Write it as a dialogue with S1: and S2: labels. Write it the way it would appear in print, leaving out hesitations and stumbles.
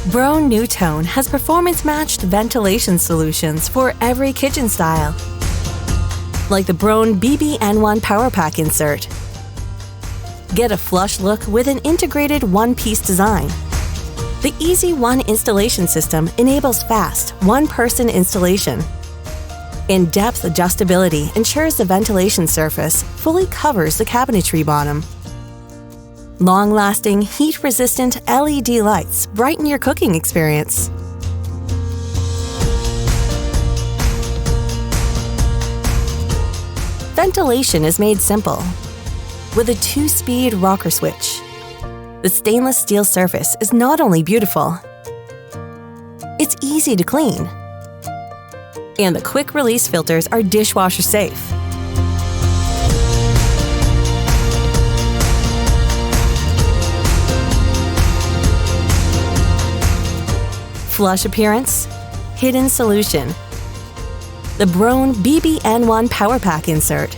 S1: Broan-NuTone has performance-matched ventilation solutions for every kitchen style, like the Broan BBN1 Powerpack insert. Get a flush look with an integrated one-piece design. The Easy One installation system enables fast, one-person installation. In-depth adjustability ensures the ventilation surface fully covers the cabinetry bottom. Long-lasting, heat-resistant LED lights brighten your cooking experience. Ventilation is made simple with a 2-speed rocker switch. The stainless steel surface is not only beautiful, it's easy to clean. And the quick-release filters are dishwasher-safe. Flush appearance, hidden solution. The Broan BBN1 Powerpack insert